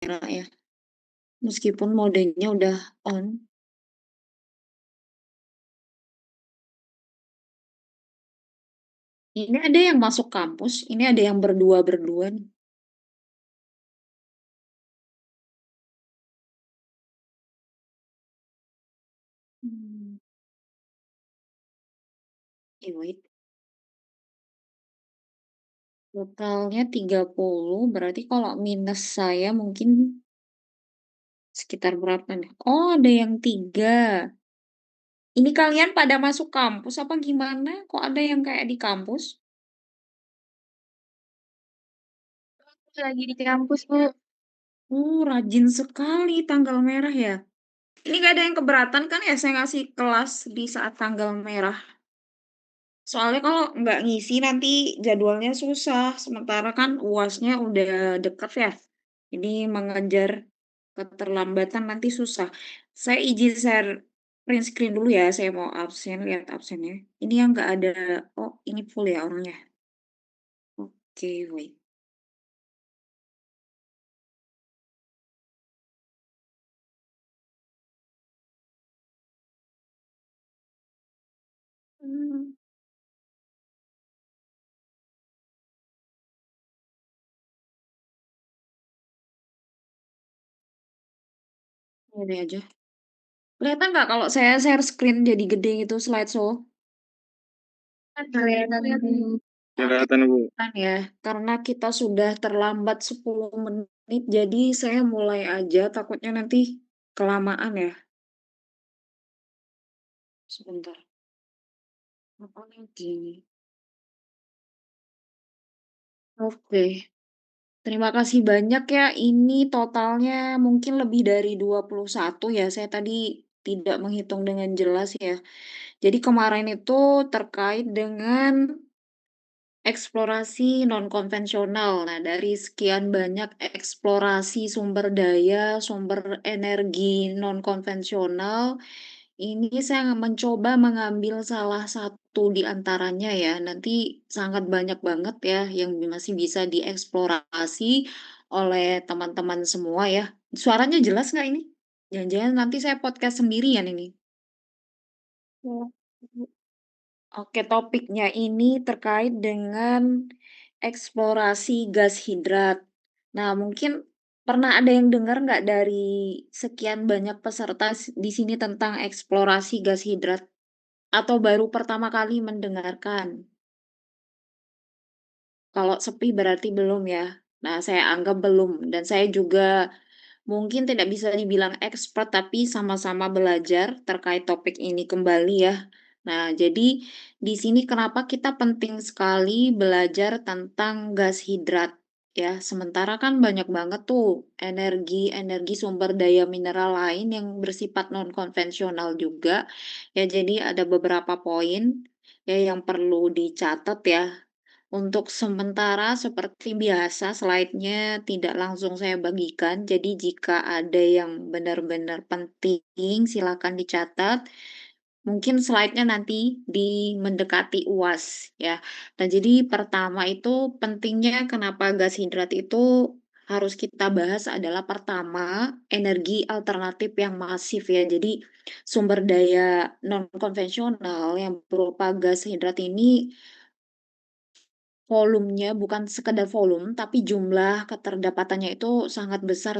kamera ya, meskipun modenya udah on. Ini ada yang masuk kampus, ini ada yang berdua-berdua nih. Mmm, wait, totalnya 30 berarti kalau minus saya mungkin sekitar berapa nih? Oh, ada yang 3. Ini kalian pada masuk kampus apa gimana? Kok ada yang kayak di kampus? Lagi di kampus, Bu. Rajin sekali tanggal merah ya? Ini nggak ada yang keberatan kan ya saya ngasih kelas di saat tanggal merah? Soalnya kalau nggak ngisi nanti jadwalnya susah, sementara kan UASnya udah deket ya. Jadi mengejar keterlambatan nanti susah. Saya izin share print screen dulu ya, saya mau absen, lihat absennya. Ini yang nggak ada, oh ini full ya orangnya? Oke, wait. Mmm, ini aja. Kelihatan nggak kalau saya share screen jadi gede gitu slideshow? Kelihatan, Bu. Kelihatan, Bu. Kan ya, karena kita sudah terlambat 10 menit, jadi saya mulai aja, takutnya nanti kelamaan ya. Sebentar, apa lagi? Oke, terima kasih banyak ya, ini totalnya mungkin lebih dari 21 ya, saya tadi tidak menghitung dengan jelas ya. Jadi kemarin itu terkait dengan eksplorasi non-konvensional. Nah, dari sekian banyak eksplorasi sumber daya, sumber energi non-konvensional, ini saya mencoba mengambil salah satu di antaranya ya. Nanti sangat banyak banget ya yang masih bisa dieksplorasi oleh teman-teman semua ya. Suaranya jelas nggak ini? Jangan-jangan nanti saya podcast sendirian ini. Oh. Oke, topiknya ini terkait dengan eksplorasi gas hidrat. Nah, mungkin pernah ada yang dengar nggak dari sekian banyak peserta di sini tentang eksplorasi gas hidrat? Atau baru pertama kali mendengarkan? Kalau sepi berarti belum ya? Nah, saya anggap belum dan saya juga mungkin tidak bisa dibilang expert, tapi sama-sama belajar terkait topik ini kembali ya. Nah, jadi di sini kenapa kita penting sekali belajar tentang gas hidrat ya. Sementara kan banyak banget tuh energi-energi sumber daya mineral lain yang bersifat non konvensional juga. Ya, jadi ada beberapa poin ya yang perlu dicatat ya. Untuk sementara seperti biasa slide-nya tidak langsung saya bagikan, jadi jika ada yang benar-benar penting silakan dicatat, mungkin slide-nya nanti di mendekati UAS ya. Nah jadi pertama itu pentingnya kenapa gas hidrat itu harus kita bahas adalah pertama, energi alternatif yang masif ya. Jadi sumber daya non konvensional yang berupa gas hidrat ini volumenya bukan sekedar volume, tapi jumlah keterdapatannya itu sangat besar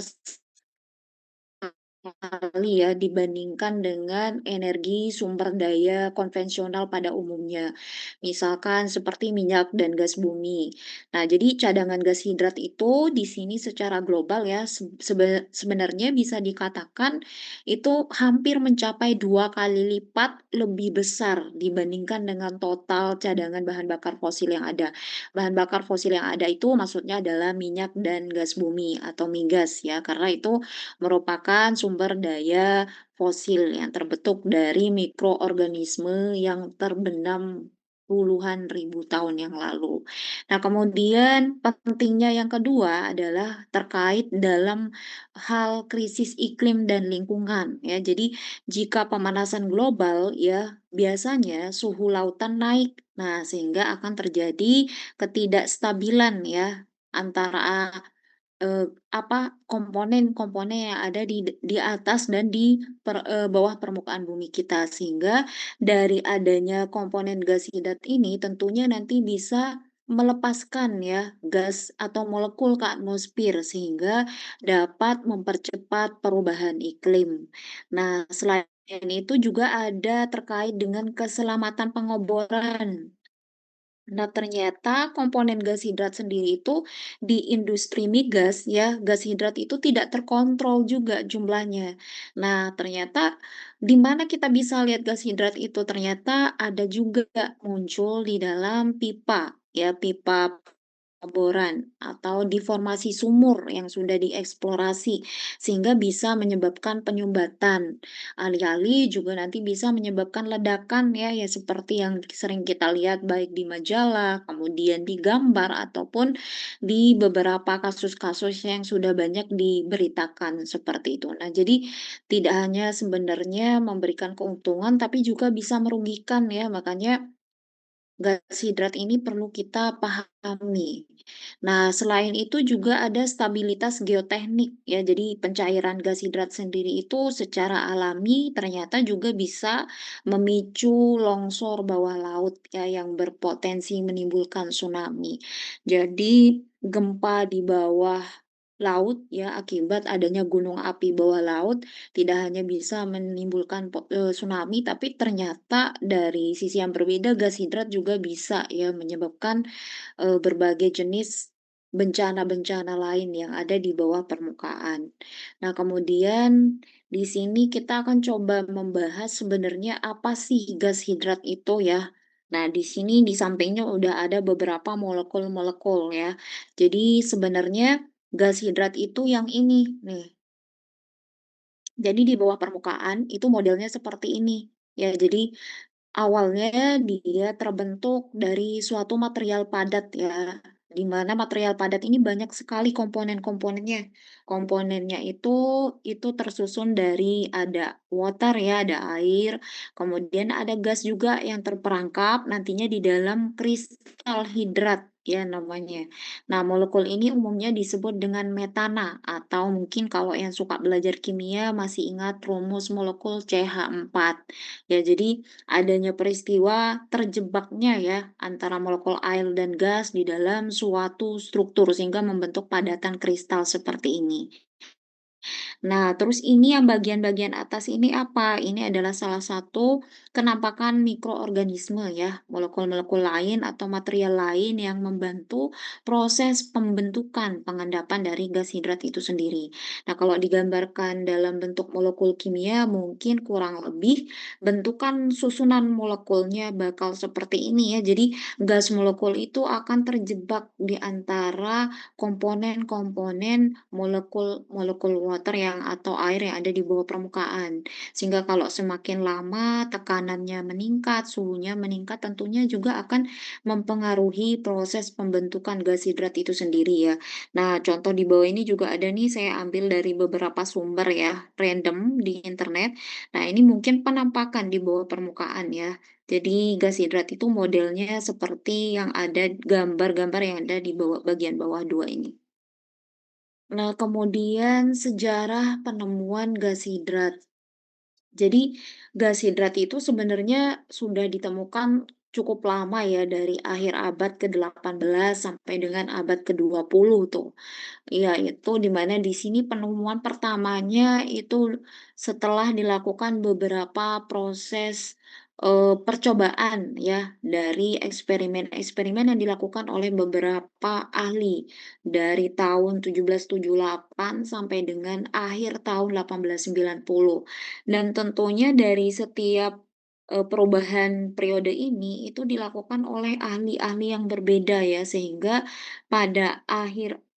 sekali ya dibandingkan dengan energi sumber daya konvensional pada umumnya. Misalkan seperti minyak dan gas bumi. Nah, jadi cadangan gas hidrat itu di sini secara global ya sebenarnya bisa dikatakan itu hampir mencapai 2 kali lipat lebih besar dibandingkan dengan total cadangan bahan bakar fosil yang ada. Bahan bakar fosil yang ada itu maksudnya adalah minyak dan gas bumi atau migas ya, karena itu merupakan sumber daya fosil yang terbentuk dari mikroorganisme yang terbenam puluhan ribu tahun yang lalu. Nah, kemudian pentingnya yang kedua adalah terkait dalam hal krisis iklim dan lingkungan ya. Jadi, jika pemanasan global ya, biasanya suhu lautan naik. Nah, sehingga akan terjadi ketidakstabilan ya antara komponen-komponen yang ada di atas dan di bawah permukaan bumi kita. Sehingga dari adanya komponen gas hidrat ini tentunya nanti bisa melepaskan ya gas atau molekul ke atmosfer sehingga dapat mempercepat perubahan iklim. Nah, selain itu juga ada terkait dengan keselamatan pengeboran. Nah, ternyata komponen gas hidrat sendiri itu di industri migas ya, gas hidrat itu tidak terkontrol juga jumlahnya. Nah, ternyata di mana kita bisa lihat gas hidrat itu? Ternyata ada juga muncul di dalam pipa ya, pipa pengeboran atau di formasi sumur yang sudah dieksplorasi sehingga bisa menyebabkan penyumbatan. Alih-alih juga nanti bisa menyebabkan ledakan ya, ya seperti yang sering kita lihat baik di majalah, kemudian di gambar, ataupun di beberapa kasus-kasus yang sudah banyak diberitakan seperti itu. Nah, jadi tidak hanya sebenarnya memberikan keuntungan, tapi juga bisa merugikan ya, makanya gas hidrat ini perlu kita pahami. Nah, selain itu juga ada stabilitas geoteknik ya. Jadi pencairan gas hidrat sendiri itu secara alami ternyata juga bisa memicu longsor bawah laut ya yang berpotensi menimbulkan tsunami. Jadi gempa di bawah laut ya akibat adanya gunung api bawah laut tidak hanya bisa menimbulkan tsunami, tapi ternyata dari sisi yang berbeda gas hidrat juga bisa ya menyebabkan, berbagai jenis bencana-bencana lain yang ada di bawah permukaan. Nah, kemudian di sini kita akan coba membahas sebenarnya apa sih gas hidrat itu ya. Nah, di sini di sampingnya udah ada beberapa molekul-molekul ya. Jadi sebenarnya gas hidrat itu yang ini nih, jadi di bawah permukaan itu modelnya seperti ini. Ya, jadi awalnya dia terbentuk dari suatu material padat ya, di mana material padat ini banyak sekali komponen-komponennya. Komponennya itu tersusun dari ada water ya, ada air, kemudian ada gas juga yang terperangkap nantinya di dalam kristal hidrat ya namanya. Nah, molekul ini umumnya disebut dengan metana atau mungkin kalau yang suka belajar kimia masih ingat rumus molekul CH4. Ya, jadi adanya peristiwa terjebaknya ya antara molekul air dan gas di dalam suatu struktur sehingga membentuk padatan kristal seperti ini. Nah, terus ini yang bagian-bagian atas ini apa? Ini adalah salah satu kenampakan mikroorganisme ya, molekul-molekul lain atau material lain yang membantu proses pembentukan pengendapan dari gas hidrat itu sendiri. Nah, kalau digambarkan dalam bentuk molekul kimia mungkin kurang lebih bentukan susunan molekulnya bakal seperti ini ya. Jadi gas molekul itu akan terjebak di antara komponen-komponen molekul-molekul water yang atau air yang ada di bawah permukaan. Sehingga kalau semakin lama tekanannya meningkat, suhunya meningkat, tentunya juga akan mempengaruhi proses pembentukan gas hidrat itu sendiri ya. Nah, contoh di bawah ini juga ada nih saya ambil dari beberapa sumber ya, random di internet. Nah, ini mungkin penampakan di bawah permukaan ya. Jadi gas hidrat itu modelnya seperti yang ada gambar-gambar yang ada di bawah bagian bawah 2 ini. Nah, kemudian sejarah penemuan gas hidrat. Jadi, gas hidrat itu sebenarnya sudah ditemukan cukup lama ya, dari akhir abad ke-18 sampai dengan abad ke-20 tuh. Iya, itu di mana di sini penemuan pertamanya itu setelah dilakukan beberapa proses, percobaan ya, dari eksperimen-eksperimen yang dilakukan oleh beberapa ahli, dari tahun 1778 sampai dengan akhir tahun 1890. Dan tentunya dari setiap, perubahan periode ini, itu dilakukan oleh ahli-ahli yang berbeda ya, sehingga pada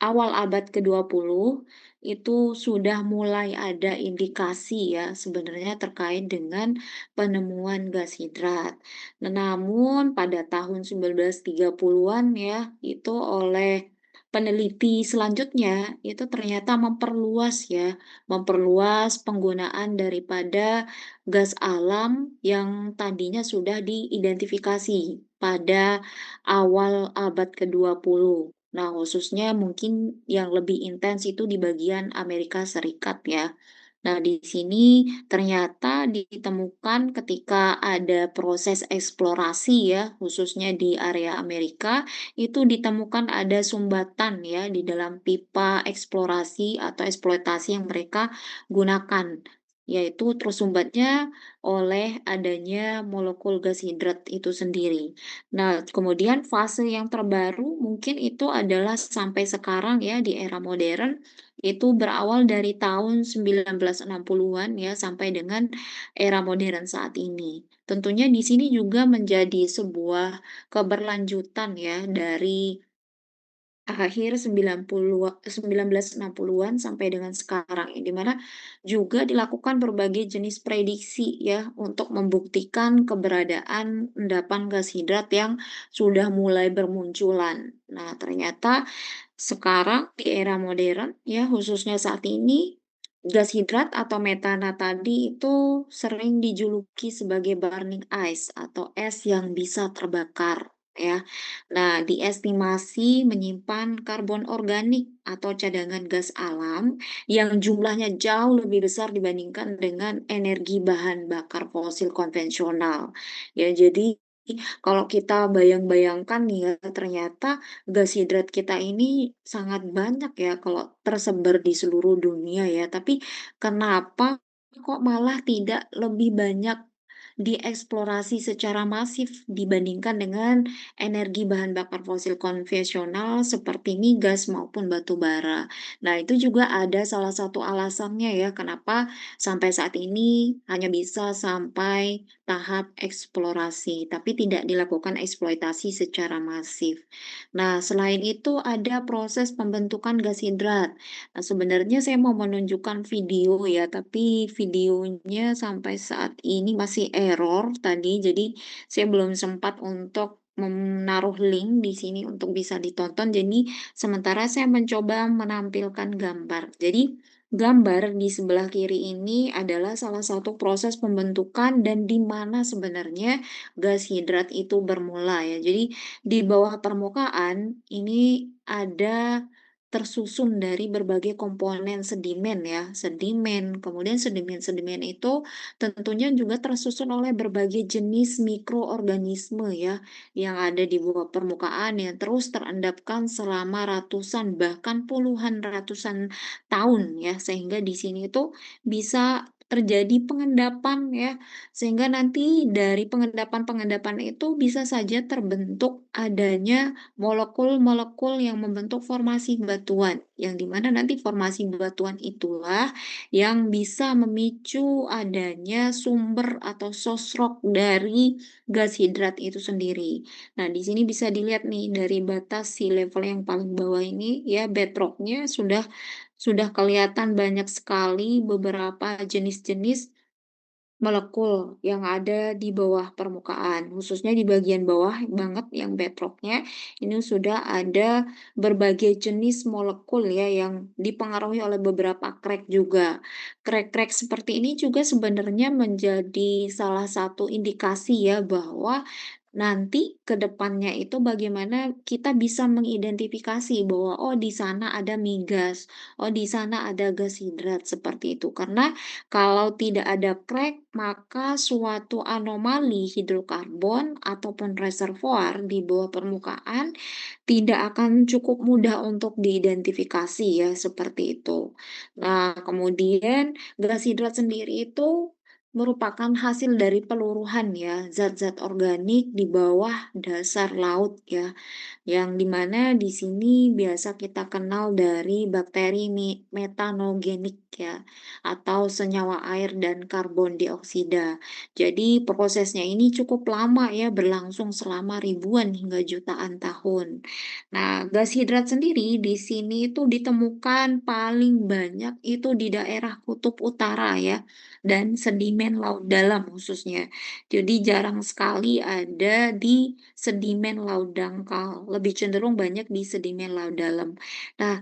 awal abad ke-20 itu sudah mulai ada indikasi ya sebenarnya terkait dengan penemuan gas hidrat. Nah, namun pada tahun 1930-an ya, itu oleh peneliti selanjutnya itu ternyata memperluas penggunaan daripada gas alam yang tadinya sudah diidentifikasi pada awal abad ke-20. Nah, khususnya mungkin yang lebih intens itu di bagian Amerika Serikat ya. Nah, di sini ternyata ditemukan ketika ada proses eksplorasi ya, khususnya di area Amerika, itu ditemukan ada sumbatan ya di dalam pipa eksplorasi atau eksploitasi yang mereka gunakan, yaitu tersumbatnya oleh adanya molekul gas hidrat itu sendiri. Nah, kemudian fase yang terbaru mungkin itu adalah sampai sekarang ya di era modern, itu berawal dari tahun 1960-an ya sampai dengan era modern saat ini. Tentunya di sini juga menjadi sebuah keberlanjutan ya dari akhir 1960-an sampai dengan sekarang, di mana juga dilakukan berbagai jenis prediksi ya untuk membuktikan keberadaan endapan gas hidrat yang sudah mulai bermunculan. Nah, ternyata sekarang di era modern ya, khususnya saat ini, gas hidrat atau metana tadi itu sering dijuluki sebagai burning ice atau es yang bisa terbakar ya. Nah, diestimasi menyimpan karbon organik atau cadangan gas alam yang jumlahnya jauh lebih besar dibandingkan dengan energi bahan bakar fosil konvensional. Ya, jadi kalau kita bayang-bayangkan nih ya, ternyata gas hidrat kita ini sangat banyak ya kalau tersebar di seluruh dunia ya, tapi kenapa kok malah tidak lebih banyak dieksplorasi secara masif dibandingkan dengan energi bahan bakar fosil konvensional seperti migas maupun batu bara. Nah, itu juga ada salah satu alasannya ya, kenapa sampai saat ini hanya bisa sampai tahap eksplorasi, tapi tidak dilakukan eksploitasi secara masif. Nah, selain itu ada proses pembentukan gas hidrat. Nah, sebenarnya saya mau menunjukkan video ya, tapi videonya sampai saat ini masih error tadi, jadi saya belum sempat untuk menaruh link di sini untuk bisa ditonton. Jadi sementara saya mencoba menampilkan gambar. Jadi gambar di sebelah kiri ini adalah salah satu proses pembentukan dan di mana sebenarnya gas hidrat itu bermula ya. Jadi di bawah permukaan ini ada tersusun dari berbagai komponen sedimen ya, sedimen, kemudian sedimen-sedimen itu tentunya juga tersusun oleh berbagai jenis mikroorganisme ya, yang ada di bawah permukaan yang terus terendapkan selama ratusan bahkan puluhan ratusan tahun ya, sehingga di sini itu bisa terjadi pengendapan ya, sehingga nanti dari pengendapan-pengendapan itu bisa saja terbentuk adanya molekul-molekul yang membentuk formasi batuan, yang di mana nanti formasi batuan itulah yang bisa memicu adanya sumber atau source rock dari gas hidrat itu sendiri. Nah, di sini bisa dilihat nih dari batas sea level yang paling bawah ini ya bedrock-nya sudah kelihatan banyak sekali beberapa jenis-jenis molekul yang ada di bawah permukaan, khususnya di bagian bawah banget yang bedrock-nya, ini sudah ada berbagai jenis molekul ya yang dipengaruhi oleh beberapa crack juga. Crack-crack seperti ini juga sebenarnya menjadi salah satu indikasi ya bahwa nanti ke depannya itu bagaimana kita bisa mengidentifikasi bahwa, oh di sana ada migas, oh di sana ada gas hidrat, seperti itu. Karena kalau tidak ada crack, maka suatu anomali hidrokarbon ataupun reservoir di bawah permukaan tidak akan cukup mudah untuk diidentifikasi ya, seperti itu. Nah, kemudian gas hidrat sendiri itu merupakan hasil dari peluruhan ya, zat-zat organik di bawah dasar laut ya. Yang di mana di sini biasa kita kenal dari bakteri metanogenik ya, atau senyawa air dan karbon dioksida. Jadi prosesnya ini cukup lama ya, berlangsung selama ribuan hingga jutaan tahun. Nah, gas hidrat sendiri di sini itu ditemukan paling banyak itu di daerah kutub utara ya, dan sedimen laut dalam khususnya. Jadi jarang sekali ada di sedimen laut dangkal, lebih cenderung banyak di sedimen laut dalam. Nah,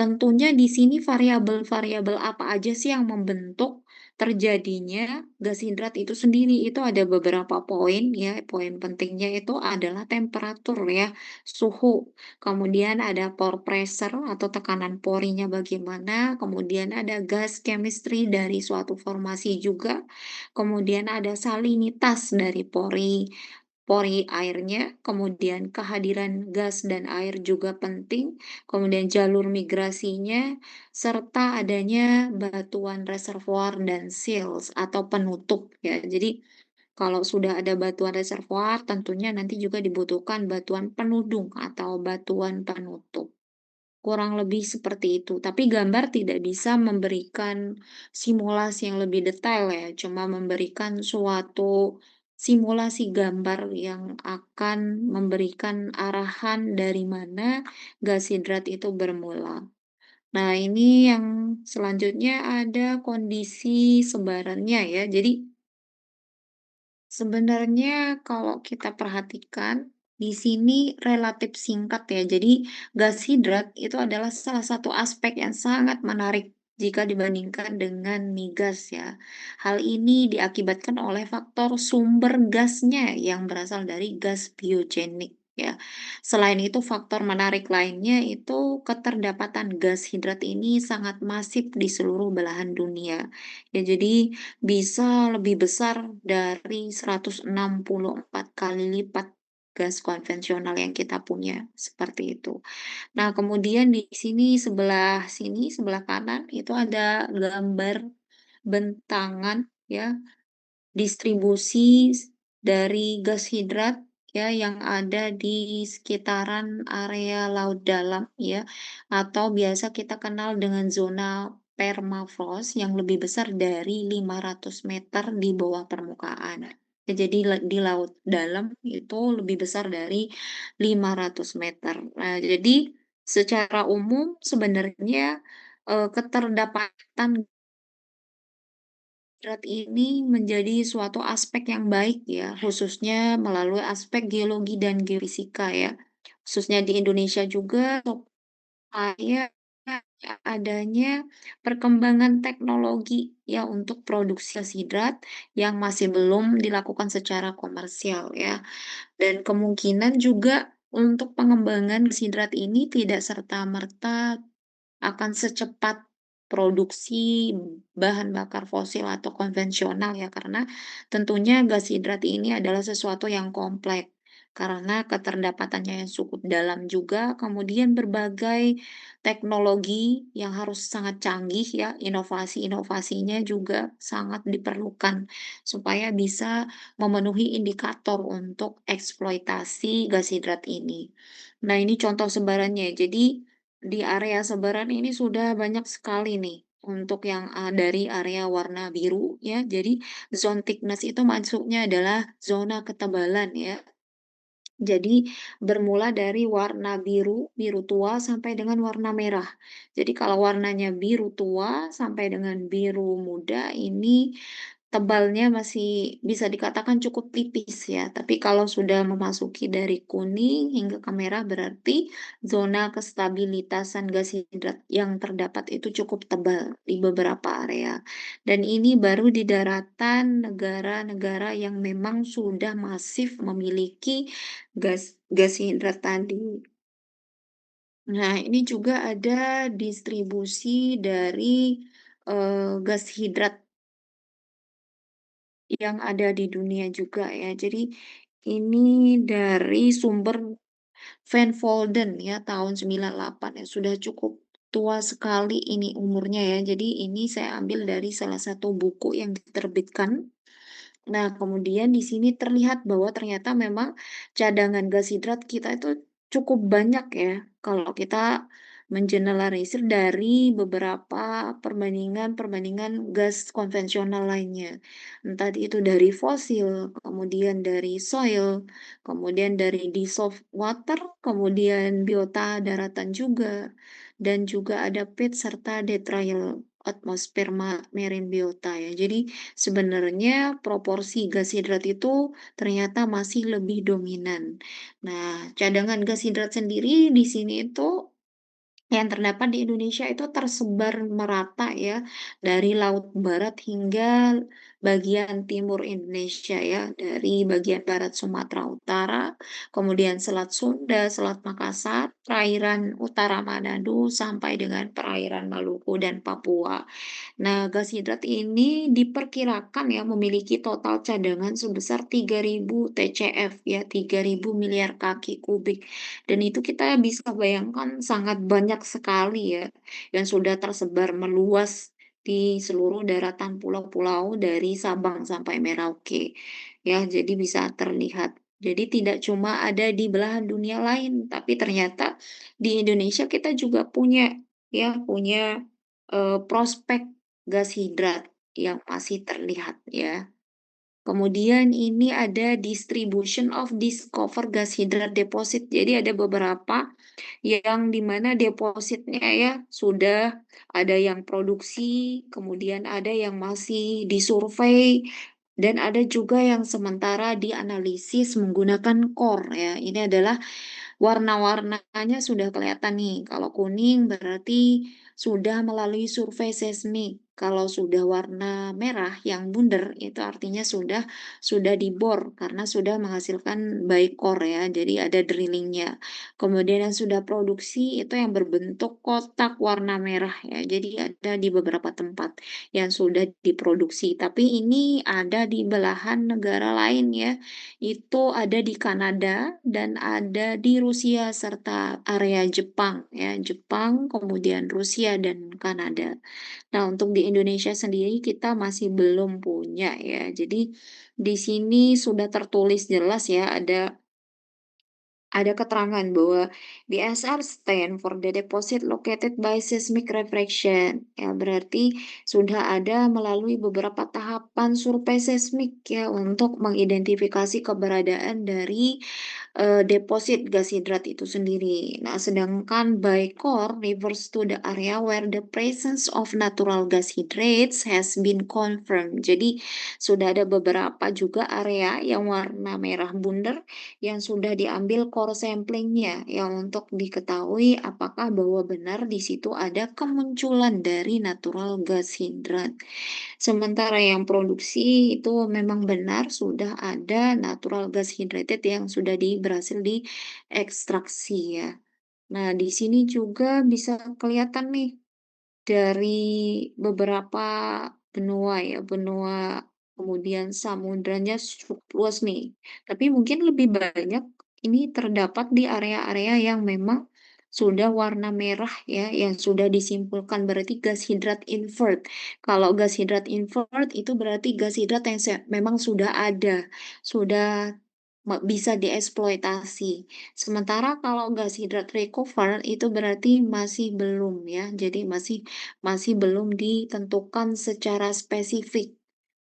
Tentunya di sini variabel-variabel apa aja sih yang membentuk terjadinya gas hidrat itu sendiri. Itu ada beberapa poin ya, poin pentingnya itu adalah temperatur ya, suhu, kemudian ada pore pressure atau tekanan porinya bagaimana, kemudian ada gas chemistry dari suatu formasi juga, kemudian ada salinitas dari pori pori airnya, kemudian kehadiran gas dan air juga penting, kemudian jalur migrasinya, serta adanya batuan reservoir dan sills atau penutup ya. Jadi kalau sudah ada batuan reservoir, tentunya nanti juga dibutuhkan batuan penudung atau batuan penutup. Kurang lebih seperti itu, tapi gambar tidak bisa memberikan simulasi yang lebih detail ya, cuma memberikan suatu simulasi gambar yang akan memberikan arahan dari mana gas hidrat itu bermula. Nah, ini yang selanjutnya ada kondisi sebarannya ya. Jadi sebenarnya kalau kita perhatikan, di sini relatif singkat ya. Jadi gas hidrat itu adalah salah satu aspek yang sangat menarik jika dibandingkan dengan migas ya. Hal ini diakibatkan oleh faktor sumber gasnya yang berasal dari gas biogenik ya. Selain itu faktor menarik lainnya itu keterdapatan gas hidrat ini sangat masif di seluruh belahan dunia. Ya jadi bisa lebih besar dari 164 kali lipat gas konvensional yang kita punya, seperti itu. Nah, kemudian di sini, sebelah kanan itu ada gambar bentangan ya, distribusi dari gas hidrat ya yang ada di sekitaran area laut dalam ya, atau biasa kita kenal dengan zona permafrost yang lebih besar dari 500 meter di bawah permukaan. Ya, jadi di laut dalam itu lebih besar dari 500 meter. Nah, jadi secara umum sebenarnya, keterdapatan Drat ini menjadi suatu aspek yang baik ya, khususnya melalui aspek geologi dan geofisika ya. Khususnya di Indonesia juga supaya adanya perkembangan teknologi ya untuk produksi gas hidrat yang masih belum dilakukan secara komersial ya. Dan kemungkinan juga untuk pengembangan gas hidrat ini tidak serta-merta akan secepat produksi bahan bakar fosil atau konvensional ya, karena tentunya gas hidrat ini adalah sesuatu yang kompleks, karena keterdapatannya yang cukup dalam juga, kemudian berbagai teknologi yang harus sangat canggih ya, inovasi-inovasinya juga sangat diperlukan supaya bisa memenuhi indikator untuk eksploitasi gas hidrat ini. Nah, ini contoh sebarannya. Jadi di area sebaran ini sudah banyak sekali nih untuk yang, dari area warna biru ya. Jadi zone thickness itu maksudnya adalah zona ketebalan ya. Jadi bermula dari warna biru, biru tua sampai dengan warna merah. Jadi kalau warnanya biru tua sampai dengan biru muda ini tebalnya masih bisa dikatakan cukup tipis ya, tapi kalau sudah memasuki dari kuning hingga ke merah berarti zona kestabilitasan gas hidrat yang terdapat itu cukup tebal di beberapa area. Dan ini baru di daratan negara-negara yang memang sudah masif memiliki gas gas hidrat tadi. Nah, ini juga ada distribusi dari, gas hidrat yang ada di dunia juga ya. Jadi ini dari sumber Van Volden ya tahun 98 ya, sudah cukup tua sekali ini umurnya ya. Jadi ini saya ambil dari salah satu buku yang diterbitkan. Nah, kemudian di sini terlihat bahwa ternyata memang cadangan gas hidrat kita itu cukup banyak ya, kalau kita mengeneralisir dari beberapa perbandingan-perbandingan gas konvensional lainnya. Entah itu dari fosil, kemudian dari soil, kemudian dari dissolved water, kemudian biota daratan juga, dan juga ada peat serta detrial atmosfer marine biota ya. Jadi sebenarnya proporsi gas hidrat itu ternyata masih lebih dominan. Nah, cadangan gas hidrat sendiri di sini itu yang terdapat di Indonesia itu tersebar merata ya, dari laut barat hingga bagian timur Indonesia ya, dari bagian barat Sumatera Utara, kemudian Selat Sunda, Selat Makassar, perairan utara Manado, sampai dengan perairan Maluku dan Papua. Nah, gas hidrat ini diperkirakan ya memiliki total cadangan sebesar 3.000 TCF ya, 3.000 miliar kaki kubik. Dan itu kita bisa bayangkan sangat banyak sekali ya yang sudah tersebar meluas di seluruh daratan pulau-pulau dari Sabang sampai Merauke. Ya, jadi bisa terlihat. Jadi tidak cuma ada di belahan dunia lain, tapi ternyata di Indonesia kita juga punya ya, punya prospek gas hidrat yang masih terlihat ya. Kemudian ini ada distribution of discover gas hidrat deposit. Jadi ada beberapa yang dimana depositnya ya sudah ada yang produksi, kemudian ada yang masih disurvei, dan ada juga yang sementara dianalisis menggunakan core ya. Ini adalah warna-warnanya sudah kelihatan nih. Kalau kuning berarti sudah melalui survei seismik. Kalau sudah warna merah yang bundar itu artinya sudah dibor karena sudah menghasilkan by core ya. Jadi ada drillingnya. Kemudian yang sudah produksi itu yang berbentuk kotak warna merah ya. Jadi ada di beberapa tempat yang sudah diproduksi. Tapi ini ada di belahan negara lain ya. Itu ada di Kanada dan ada di Rusia serta area Jepang ya, Jepang, kemudian Rusia dan Kanada. Nah, untuk di Indonesia sendiri kita masih belum punya ya. Jadi di sini sudah tertulis jelas ya, ada keterangan bahwa BSR stand for the deposit located by seismic refraction. Ya, berarti sudah ada melalui beberapa tahapan survei seismik ya untuk mengidentifikasi keberadaan dari deposit gas hidrat itu sendiri. Nah, sedangkan by core refers to the area where the presence of natural gas hydrates has been confirmed. Jadi sudah ada beberapa juga area yang warna merah bundar yang sudah diambil core samplingnya ya untuk diketahui apakah bahwa benar di situ ada kemunculan dari natural gas hidrat. Sementara yang produksi itu memang benar sudah ada natural gas hydrated yang sudah berhasil diekstraksi ya. Nah, di sini juga bisa kelihatan nih dari beberapa benua ya, benua kemudian samudranya cukup luas nih. Tapi mungkin lebih banyak ini terdapat di area-area yang memang sudah warna merah ya, yang sudah disimpulkan berarti gas hidrat invert. Kalau gas hidrat invert itu berarti gas hidrat yang memang sudah ada, sudah bisa dieksploitasi. Sementara kalau gas hidrat recover itu berarti masih belum ya. Jadi masih belum ditentukan secara spesifik.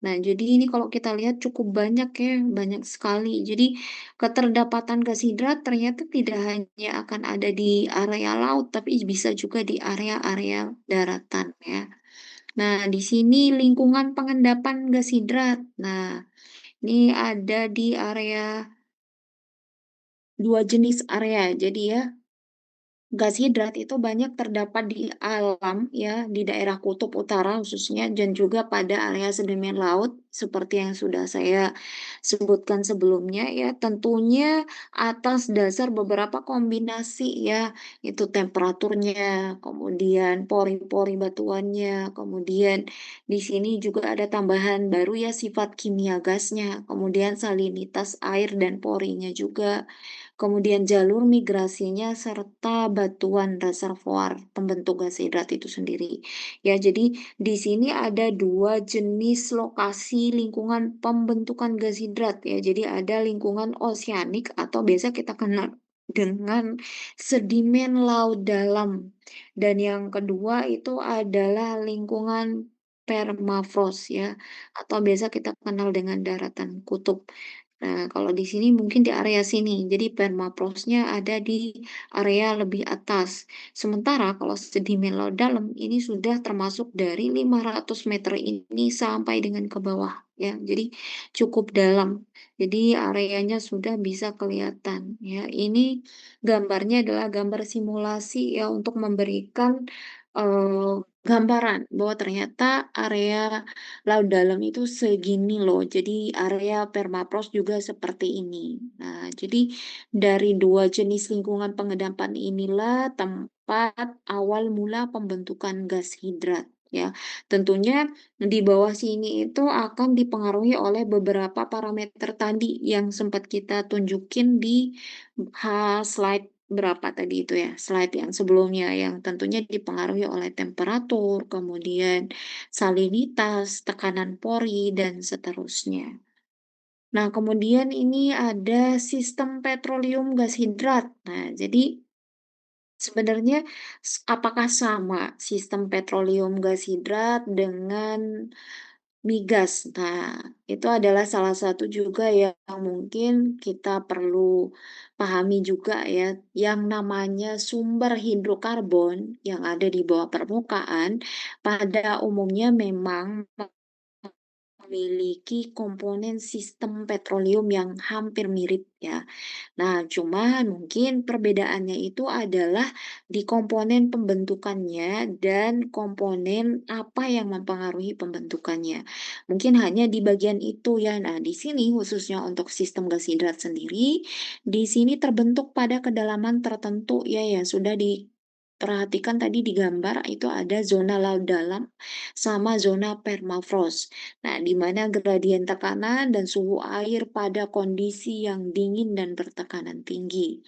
Nah, jadi ini kalau kita lihat cukup banyak ya, banyak sekali. Jadi keterdapatan gas hidrat ternyata tidak hanya akan ada di area laut, tapi bisa juga di area-area daratan ya. Nah, di sini lingkungan pengendapan gas hidrat. Nah, ini ada di area dua jenis area. Jadi ya, gas hidrat itu banyak terdapat di alam ya, di daerah kutub utara khususnya dan juga pada area sedimen laut seperti yang sudah saya sebutkan sebelumnya ya. Tentunya atas dasar beberapa kombinasi ya, itu temperaturnya, kemudian pori-pori batuannya, kemudian di sini juga ada tambahan baru ya sifat kimia gasnya, kemudian salinitas air dan porinya juga, kemudian jalur migrasinya serta batuan reservoir pembentuk gas hidrat itu sendiri. Ya, jadi di sini ada dua jenis lokasi lingkungan pembentukan gas hidrat ya. Jadi ada lingkungan oseanik atau biasa kita kenal dengan sedimen laut dalam. Dan yang kedua itu adalah lingkungan permafrost ya, atau biasa kita kenal dengan daratan kutub. Nah, kalau di sini mungkin di area sini, jadi permafrostnya ada di area lebih atas. Sementara kalau sedimen laut dalam ini sudah termasuk dari 500 meter ini sampai dengan ke bawah ya, jadi cukup dalam. Jadi areanya sudah bisa kelihatan ya. Ini gambarnya adalah gambar simulasi ya untuk memberikan, gambaran bahwa ternyata area laut dalam itu segini loh. Jadi area permafrost juga seperti ini. Nah, jadi dari 2 jenis lingkungan pengendapan inilah tempat awal mula pembentukan gas hidrat ya. Tentunya di bawah sini itu akan dipengaruhi oleh beberapa parameter tadi yang sempat kita tunjukin di slide berapa tadi itu ya, slide yang sebelumnya yang tentunya dipengaruhi oleh temperatur, kemudian salinitas, tekanan pori, dan seterusnya. Nah, kemudian ini ada sistem petroleum gas hidrat. Nah, jadi sebenarnya apakah sama sistem petroleum gas hidrat dengan migas? Nah, itu adalah salah satu juga yang mungkin kita perlu pahami juga ya, yang namanya sumber hidrokarbon yang ada di bawah permukaan pada umumnya memang memiliki komponen sistem petroleum yang hampir mirip ya. Nah, cuma mungkin perbedaannya itu adalah di komponen pembentukannya dan komponen apa yang mempengaruhi pembentukannya. Mungkin hanya di bagian itu ya. Nah, di sini khususnya untuk sistem gas hidrat sendiri, di sini terbentuk pada kedalaman tertentu ya yang sudah diperhatikan tadi di gambar itu ada zona laut dalam sama zona permafrost. Nah, di mana gradien tekanan dan suhu air pada kondisi yang dingin dan bertekanan tinggi.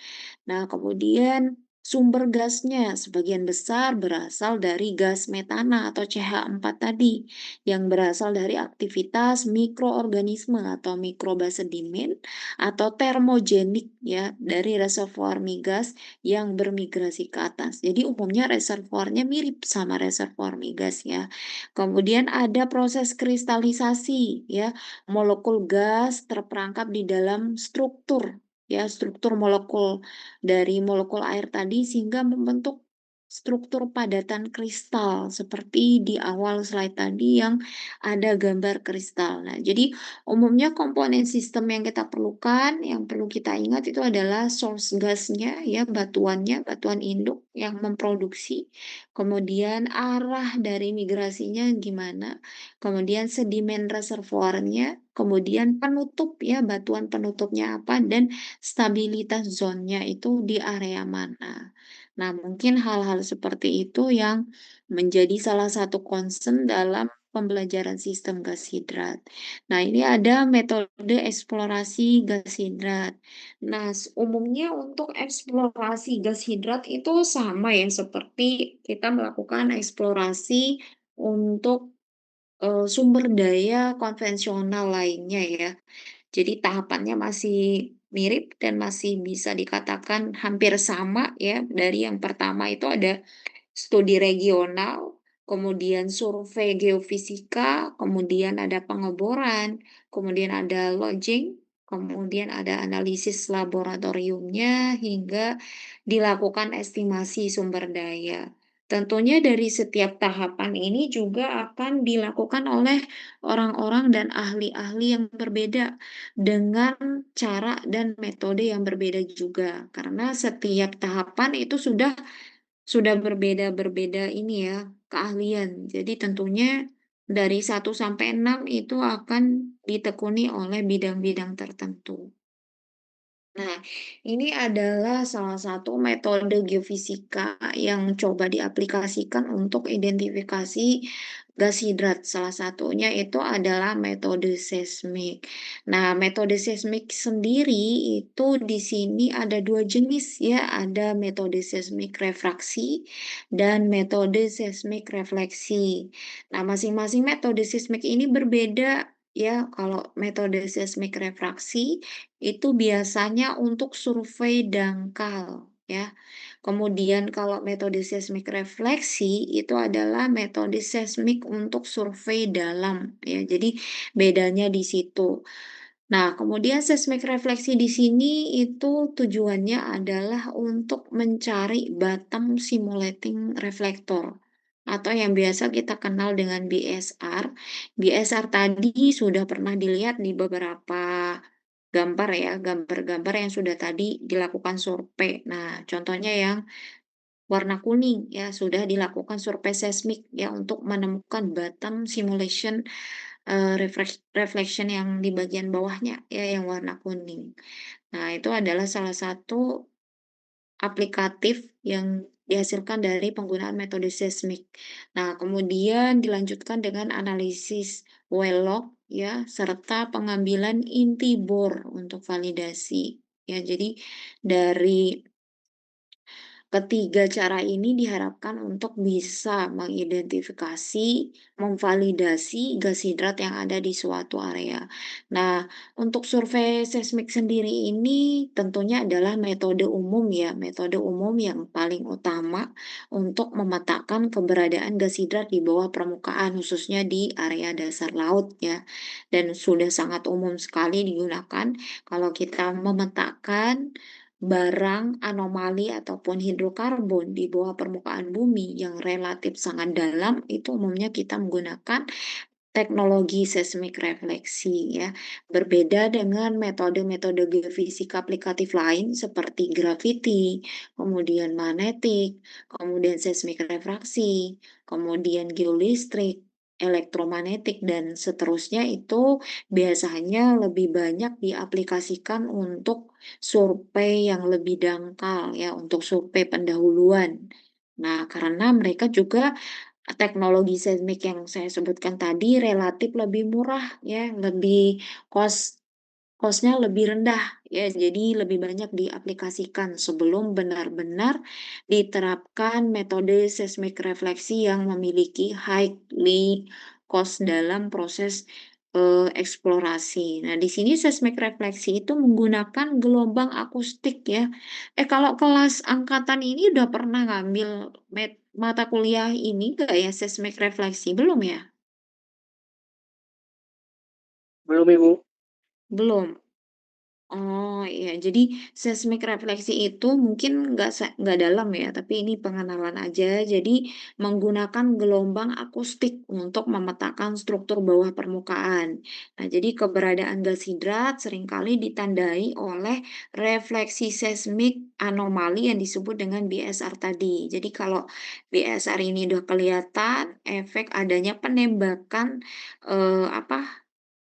Nah, kemudian sumber gasnya sebagian besar berasal dari gas metana atau CH4 tadi, yang berasal dari aktivitas mikroorganisme atau mikroba sedimen atau termogenik ya dari reservoir migas yang bermigrasi ke atas. Jadi umumnya reservoirnya mirip sama reservoir migas ya. Kemudian ada proses kristalisasi ya, molekul gas terperangkap di dalam struktur ya, struktur molekul dari molekul air tadi sehingga membentuk struktur padatan kristal seperti di awal slide tadi yang ada gambar kristal. Nah, jadi umumnya komponen sistem yang kita perlukan, yang perlu kita ingat itu adalah source gasnya ya, batuannya, batuan induk yang memproduksi, kemudian arah dari migrasinya gimana, kemudian sedimen reservoirnya, kemudian penutup ya, batuan penutupnya apa, dan stabilitas zonnya itu di area mana. Nah, mungkin hal-hal seperti itu yang menjadi salah satu concern dalam pembelajaran sistem gas hidrat. Nah, ini ada metode eksplorasi gas hidrat. Nah, umumnya untuk eksplorasi gas hidrat itu sama ya seperti kita melakukan eksplorasi untuk sumber daya konvensional lainnya ya. Jadi tahapannya masih mirip dan masih bisa dikatakan hampir sama ya, dari yang pertama itu ada studi regional, kemudian survei geofisika, kemudian ada pengeboran, kemudian ada lodging, kemudian ada analisis laboratoriumnya, hingga dilakukan estimasi sumber daya. Tentunya dari setiap tahapan ini juga akan dilakukan oleh orang-orang dan ahli-ahli yang berbeda dengan cara dan metode yang berbeda juga. Karena setiap tahapan itu sudah berbeda-berbeda ini ya, keahlian. Jadi tentunya dari 1 sampai 6 itu akan ditekuni oleh bidang-bidang tertentu. Nah, ini adalah salah satu metode geofisika yang coba diaplikasikan untuk identifikasi gas hidrat. Salah satunya itu adalah metode seismik. Nah, metode seismik sendiri itu di sini ada 2 jenis ya, ada metode seismik refraksi dan metode seismik refleksi. Nah, masing-masing metode seismik ini berbeda ya. Kalau metode seismik refraksi itu biasanya untuk survei dangkal ya. Kemudian kalau metode seismik refleksi itu adalah metode seismik untuk survei dalam ya. Jadi bedanya di situ. Nah, kemudian seismik refleksi di sini itu tujuannya adalah untuk mencari bottom simulating reflektor. atau yang biasa kita kenal dengan BSR. BSR tadi sudah pernah dilihat di beberapa gambar ya, gambar-gambar yang sudah tadi dilakukan survei. Nah, contohnya yang warna kuning ya, sudah dilakukan survei seismik ya untuk menemukan bottom simulation reflection yang di bagian bawahnya ya, yang warna kuning. Nah, itu adalah salah satu aplikatif yang dihasilkan dari penggunaan metode seismik. Nah, kemudian dilanjutkan dengan analisis well log ya, serta pengambilan inti bor untuk validasi. Ya, jadi dari ketiga cara ini diharapkan untuk bisa mengidentifikasi, memvalidasi gas hidrat yang ada di suatu area. Nah, untuk survei seismik sendiri ini tentunya adalah metode umum ya, metode umum yang paling utama untuk memetakan keberadaan gas hidrat di bawah permukaan, khususnya di area dasar laut ya. Dan sudah sangat umum sekali digunakan kalau kita memetakan barang anomali ataupun hidrokarbon di bawah permukaan bumi yang relatif sangat dalam, itu umumnya kita menggunakan teknologi seismik refleksi ya. Berbeda dengan metode-metode geofisika aplikatif lain seperti graviti, kemudian magnetik, kemudian seismik refraksi, kemudian geolistrik, elektromagnetik dan seterusnya itu biasanya lebih banyak diaplikasikan untuk survei yang lebih dangkal ya, untuk survei pendahuluan. Nah, karena mereka juga teknologi seismik yang saya sebutkan tadi relatif lebih murah ya, lebih cost-nya lebih rendah ya, jadi lebih banyak diaplikasikan sebelum benar-benar diterapkan metode seismik refleksi yang memiliki highly cost dalam proses eksplorasi. Nah, di sini seismik refleksi itu menggunakan gelombang akustik ya. Kalau kelas angkatan ini udah pernah ngambil mata kuliah ini nggak ya, seismik refleksi? Belum ya? Belum Ibu. Belum. Oh iya, jadi seismik refleksi itu mungkin nggak dalam ya, tapi ini pengenalan aja. Jadi menggunakan gelombang akustik untuk memetakan struktur bawah permukaan. Nah, jadi keberadaan gas hidrat seringkali ditandai oleh refleksi seismik anomali yang disebut dengan BSR tadi. Jadi kalau BSR ini udah kelihatan, efek adanya penembakan apa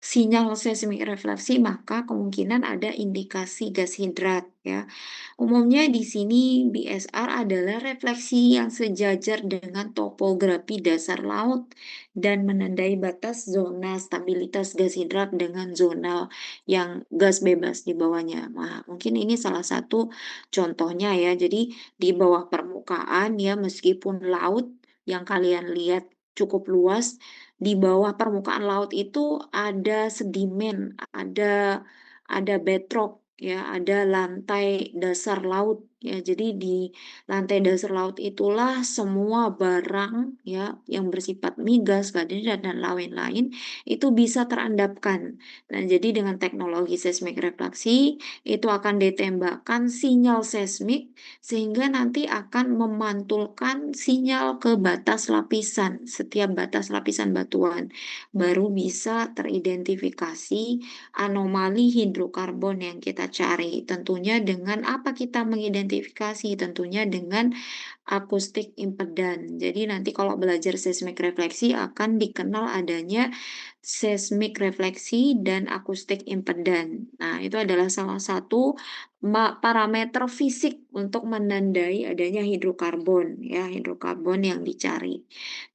sinyal seismik refleksi, maka kemungkinan ada indikasi gas hidrat ya. Umumnya di sini BSR adalah refleksi yang sejajar dengan topografi dasar laut dan menandai batas zona stabilitas gas hidrat dengan zona yang gas bebas di bawahnya. Nah, mungkin ini salah satu contohnya ya. Jadi di bawah permukaan ya, meskipun laut yang kalian lihat cukup luas, di bawah permukaan laut itu ada sedimen, ada bedrock ya, ada lantai dasar laut ya. Jadi di lantai dasar laut itulah semua barang ya yang bersifat migas, karbonhidrat dan lain-lain itu bisa terendapkan. Nah, jadi dengan teknologi seismik refleksi itu akan ditembakkan sinyal seismik sehingga nanti akan memantulkan sinyal ke batas lapisan, setiap batas lapisan batuan. Baru bisa teridentifikasi anomali hidrokarbon yang kita cari. Tentunya dengan apa kita mengidentifikasi? Tentunya dengan akustik impedan. Jadi nanti kalau belajar seismik refleksi akan dikenal adanya seismik refleksi dan akustik impedan. Nah, itu adalah salah satu parameter fisik untuk menandai adanya hidrokarbon ya, hidrokarbon yang dicari.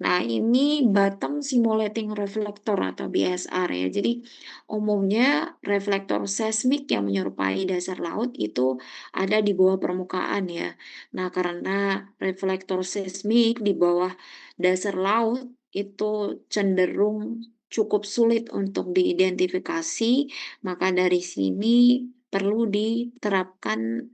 Nah, ini bottom simulating reflector atau BSR ya. Jadi umumnya reflektor seismik yang menyerupai dasar laut itu ada di bawah permukaan ya. Nah, karena reflektor seismik di bawah dasar laut itu cenderung cukup sulit untuk diidentifikasi, maka dari sini perlu diterapkan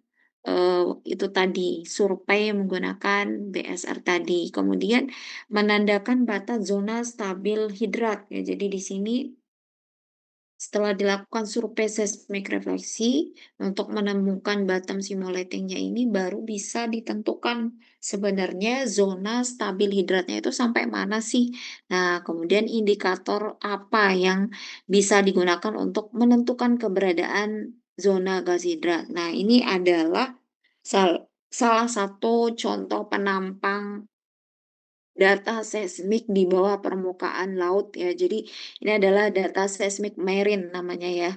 itu tadi, survei menggunakan BSR tadi. Kemudian menandakan batas zona stabil hidrat ya. Jadi di sini Setelah dilakukan survei seismik refleksi, untuk menemukan bottom simulating-nya ini baru bisa ditentukan sebenarnya zona stabil hidratnya itu sampai mana sih. Nah, kemudian indikator apa yang bisa digunakan untuk menentukan keberadaan zona gas hidrat. Nah, ini adalah salah satu contoh penampang data seismik di bawah permukaan laut ya. Jadi ini adalah data seismik marine namanya ya.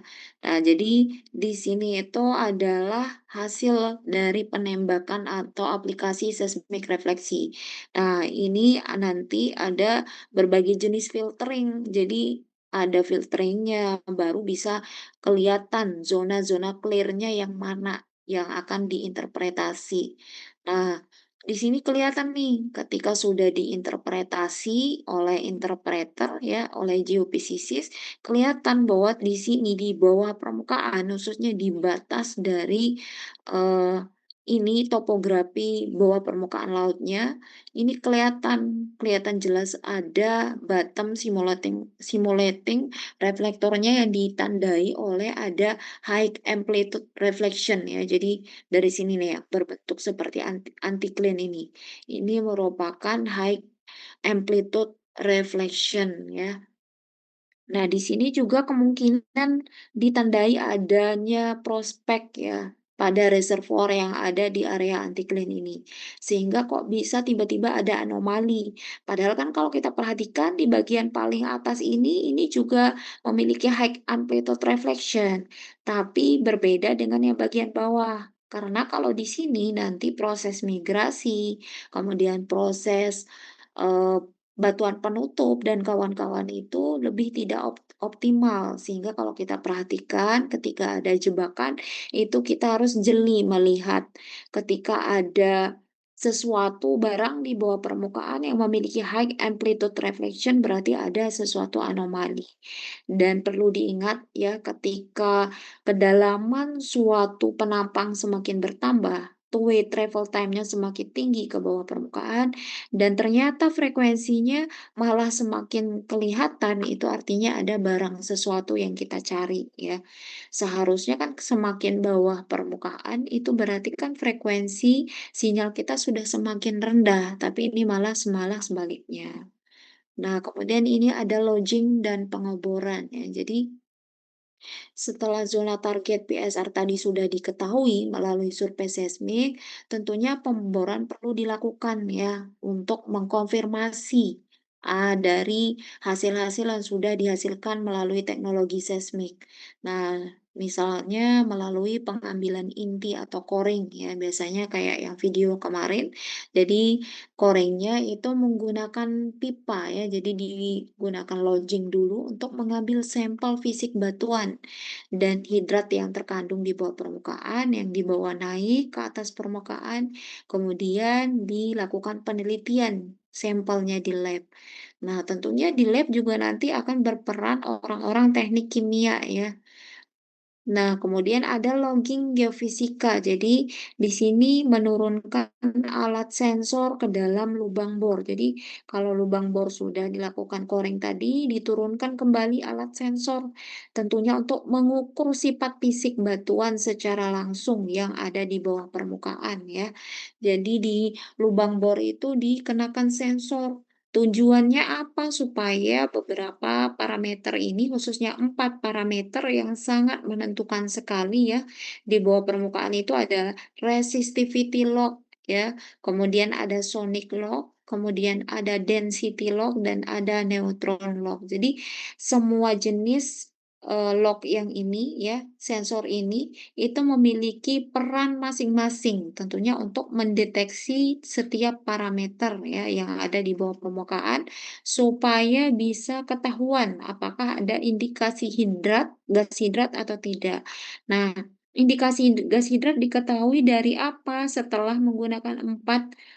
Nah, jadi di sini itu adalah hasil dari penembakan atau aplikasi seismik refleksi. Nah, ini nanti ada berbagai jenis filtering. Jadi ada filteringnya, baru bisa kelihatan zona-zona clear-nya yang mana yang akan diinterpretasi. Nah, di sini kelihatan nih, ketika sudah diinterpretasi oleh interpreter ya, oleh geofisikis, kelihatan bahwa di sini di bawah permukaan, khususnya di batas dari eh, ini topografi bawah permukaan lautnya, ini kelihatan kelihatan jelas ada bottom simulating simulating reflektornya yang ditandai oleh ada high amplitude reflection ya. Jadi dari sini nih ya, berbentuk seperti anticline ini. Ini merupakan high amplitude reflection ya. Nah, di sini juga kemungkinan ditandai adanya prospek ya pada reservoir yang ada di area anticline ini. Sehingga kok bisa tiba-tiba ada anomali. Padahal kan kalau kita perhatikan di bagian paling atas ini juga memiliki high amplitude reflection, tapi berbeda dengan yang bagian bawah. Karena kalau di sini nanti proses migrasi, kemudian proses eh, batuan penutup dan kawan-kawan itu lebih tidak optimal, sehingga kalau kita perhatikan ketika ada jebakan, itu kita harus jeli melihat ketika ada sesuatu barang di bawah permukaan yang memiliki high amplitude reflection berarti ada sesuatu anomali. Dan perlu diingat ya ketika kedalaman suatu penampang semakin bertambah, two-way travel time-nya semakin tinggi ke bawah permukaan, dan ternyata frekuensinya malah semakin kelihatan, itu artinya ada barang sesuatu yang kita cari ya. Seharusnya kan semakin bawah permukaan itu berarti kan frekuensi sinyal kita sudah semakin rendah, tapi ini malah sebaliknya. Nah, kemudian ini ada lodging dan pengeboran ya. Jadi setelah zona target PSR tadi sudah diketahui melalui survei seismik, tentunya pemboran perlu dilakukan ya untuk mengkonfirmasi dari hasil-hasil yang sudah dihasilkan melalui teknologi seismik. Nah, misalnya melalui pengambilan inti atau coring ya, biasanya kayak yang video kemarin. Jadi coringnya itu menggunakan pipa ya, jadi digunakan lodging dulu untuk mengambil sampel fisik batuan dan hidrat yang terkandung di bawah permukaan, yang dibawa naik ke atas permukaan, kemudian dilakukan penelitian sampelnya di lab. Nah, tentunya di lab juga nanti akan berperan orang-orang teknik kimia ya. Nah, kemudian ada logging geofisika. Jadi, di sini menurunkan alat sensor ke dalam lubang bor. Jadi, kalau lubang bor sudah dilakukan coring tadi, diturunkan kembali alat sensor. Tentunya untuk mengukur sifat fisik batuan secara langsung yang ada di bawah permukaan ya. Jadi, di lubang bor itu dikenakan sensor. Tujuannya apa? Supaya beberapa parameter ini, khususnya 4 parameter yang sangat menentukan sekali ya, di bawah permukaan itu ada resistivity log ya, kemudian ada sonic log, kemudian ada density log, dan ada neutron log. Jadi semua jenis log yang ini ya, sensor ini itu memiliki peran masing-masing tentunya untuk mendeteksi setiap parameter ya yang ada di bawah permukaan supaya bisa ketahuan apakah ada indikasi gas hidrat atau tidak. Nah, indikasi gas hidrat diketahui dari apa? Setelah menggunakan 4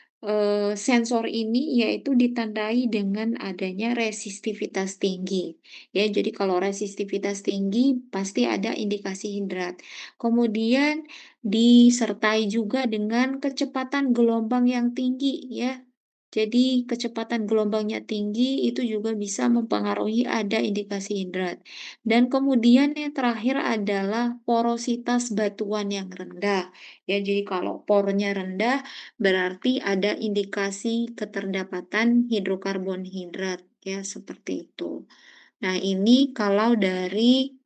sensor ini yaitu ditandai dengan adanya resistivitas tinggi. Ya, jadi kalau resistivitas tinggi pasti ada indikasi hidrat. Kemudian disertai juga dengan kecepatan gelombang yang tinggi ya. Jadi kecepatan gelombangnya tinggi itu juga bisa mempengaruhi ada indikasi hidrat. Dan kemudian yang terakhir adalah porositas batuan yang rendah. Ya, jadi kalau pornya rendah berarti ada indikasi keterdapatan hidrokarbon hidrat ya seperti itu. Nah, ini kalau dari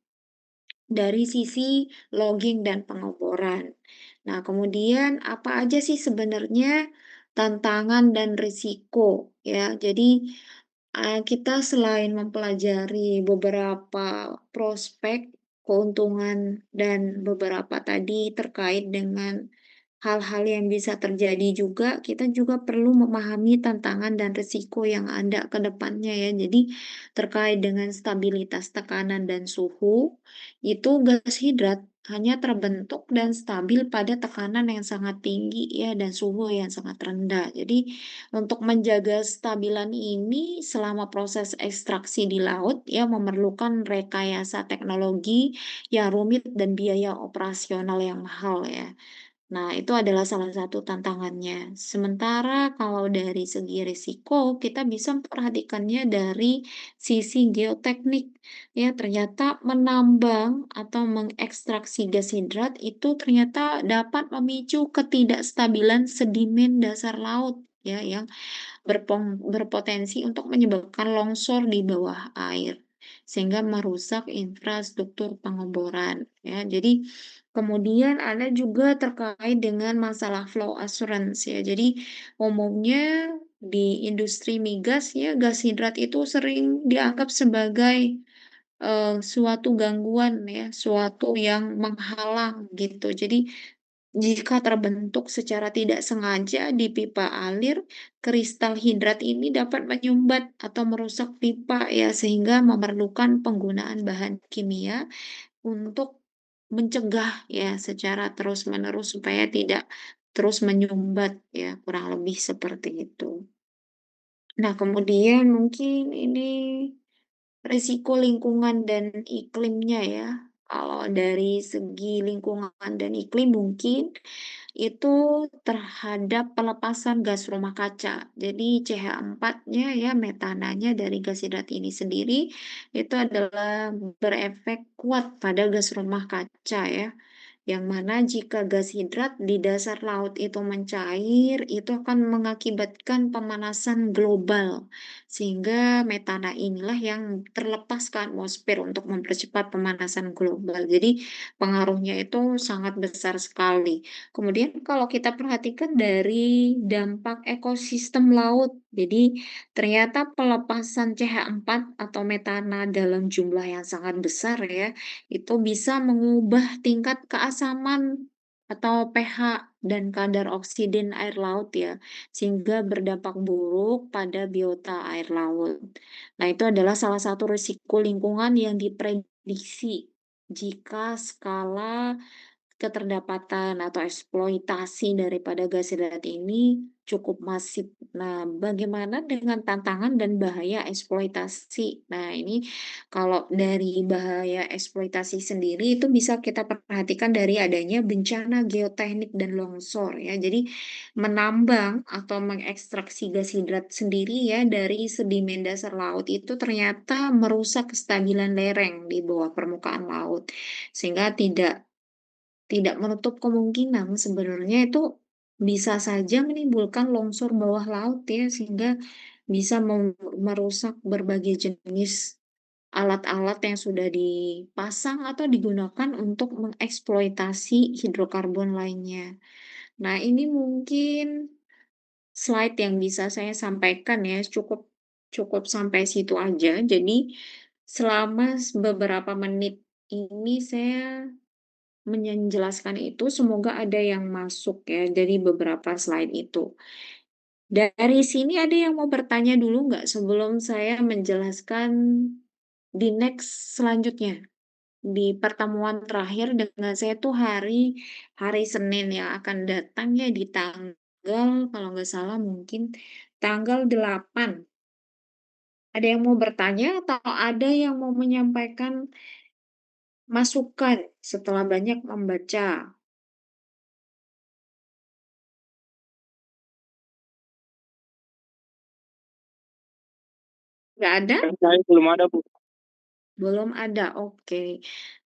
sisi logging dan pengeboran. Nah, kemudian apa aja sih sebenarnya tantangan dan risiko ya. Jadi, kita selain mempelajari beberapa prospek, keuntungan, dan beberapa tadi terkait dengan hal-hal yang bisa terjadi juga, kita juga perlu memahami tantangan dan risiko yang ada ke depannya ya. Jadi, terkait dengan stabilitas tekanan dan suhu, itu gas hidrat hanya terbentuk dan stabil pada tekanan yang sangat tinggi ya dan suhu yang sangat rendah. Jadi untuk menjaga stabilan ini selama proses ekstraksi di laut ya memerlukan rekayasa teknologi yang rumit dan biaya operasional yang mahal ya. Nah, itu adalah salah satu tantangannya. Sementara kalau dari segi risiko, kita bisa memperhatikannya dari sisi geoteknik. Ya, ternyata menambang atau mengekstraksi gas hidrat itu ternyata dapat memicu ketidakstabilan sedimen dasar laut ya yang berpotensi untuk menyebabkan longsor di bawah air, sehingga merusak infrastruktur pengeboran, ya. Jadi, kemudian ada juga terkait dengan masalah flow assurance, ya. Jadi, umumnya di industri migas, ya, gas hidrat itu sering dianggap sebagai, suatu gangguan, ya, suatu yang menghalang, gitu. Jadi, jika terbentuk secara tidak sengaja di pipa alir, kristal hidrat ini dapat menyumbat atau merusak pipa ya, sehingga memerlukan penggunaan bahan kimia untuk mencegah ya secara terus-menerus supaya tidak terus menyumbat ya, kurang lebih seperti itu. Nah, kemudian mungkin ini risiko lingkungan dan iklimnya ya. Kalau dari segi lingkungan dan iklim mungkin itu terhadap pelepasan gas rumah kaca. Jadi CH4-nya ya, metananya dari gas hidrat ini sendiri itu adalah berefek kuat pada gas rumah kaca ya. Yang mana jika gas hidrat di dasar laut itu mencair, itu akan mengakibatkan pemanasan global. Sehingga metana inilah yang terlepas ke atmosfer untuk mempercepat pemanasan global. Jadi pengaruhnya itu sangat besar sekali. Kemudian kalau kita perhatikan dari dampak ekosistem laut, jadi ternyata pelepasan CH4 atau metana dalam jumlah yang sangat besar ya, itu bisa mengubah tingkat keasaman atau pH dan kadar oksigen air laut ya, sehingga berdampak buruk pada biota air laut. Nah, itu adalah salah satu risiko lingkungan yang diprediksi jika skala keterdapatan atau eksploitasi daripada gas hidrat ini cukup masif. Nah, bagaimana dengan tantangan dan bahaya eksploitasi? Nah, ini kalau dari bahaya eksploitasi sendiri itu bisa kita perhatikan dari adanya bencana geoteknik dan longsor ya. Jadi menambang atau mengekstraksi gas hidrat sendiri ya dari sedimen dasar laut itu ternyata merusak kestabilan lereng di bawah permukaan laut sehingga tidak menutup kemungkinan sebenarnya itu bisa saja menimbulkan longsor bawah laut ya, sehingga bisa merusak berbagai jenis alat-alat yang sudah dipasang atau digunakan untuk mengeksploitasi hidrokarbon lainnya. Nah, ini mungkin slide yang bisa saya sampaikan ya, cukup cukup sampai situ aja. Jadi selama beberapa menit ini saya menjelaskan itu semoga ada yang masuk ya dari beberapa slide itu. Dari sini ada yang mau bertanya dulu nggak sebelum saya menjelaskan di next selanjutnya? Di pertemuan terakhir dengan saya tuh hari hari Senin yang akan datang ya di tanggal kalau nggak salah mungkin tanggal 8. Ada yang mau bertanya atau ada yang mau menyampaikan masukan setelah banyak membaca? Nggak ada? Kan saya belum ada, Bu. Belum ada, oke.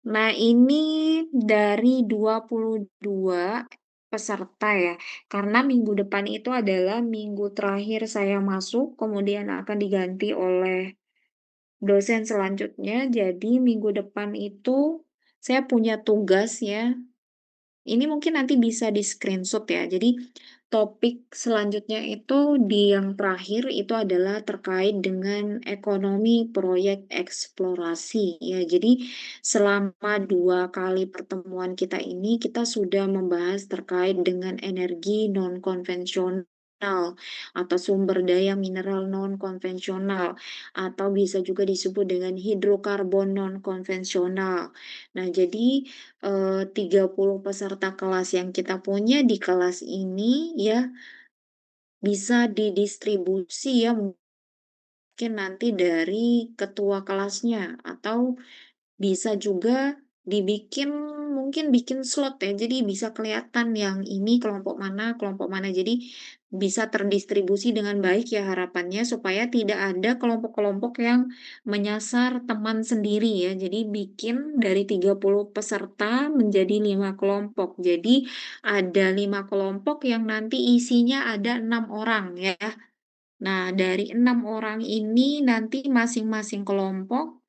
Nah, ini dari 22 peserta ya, karena minggu depan itu adalah minggu terakhir saya masuk, kemudian akan diganti oleh dosen selanjutnya. Jadi minggu depan itu saya punya tugas ya, ini mungkin nanti bisa di-screenshot ya. Jadi, topik selanjutnya itu di yang terakhir itu adalah terkait dengan ekonomi proyek eksplorasi ya. Jadi, selama 2 kali pertemuan kita ini, kita sudah membahas terkait dengan energi non-konvensional atau sumber daya mineral non-konvensional, atau bisa juga disebut dengan hidrokarbon non-konvensional. Nah, jadi 30 peserta kelas yang kita punya di kelas ini ya, bisa didistribusi ya, mungkin nanti dari ketua kelasnya, atau bisa juga dibikin mungkin bikin slot ya, jadi bisa kelihatan yang ini kelompok mana, jadi bisa terdistribusi dengan baik ya harapannya supaya tidak ada kelompok-kelompok yang menyasar teman sendiri ya. Jadi bikin dari 30 peserta menjadi 5 kelompok. Jadi ada 5 kelompok yang nanti isinya ada 6 orang ya. Nah, dari 6 orang ini nanti masing-masing kelompok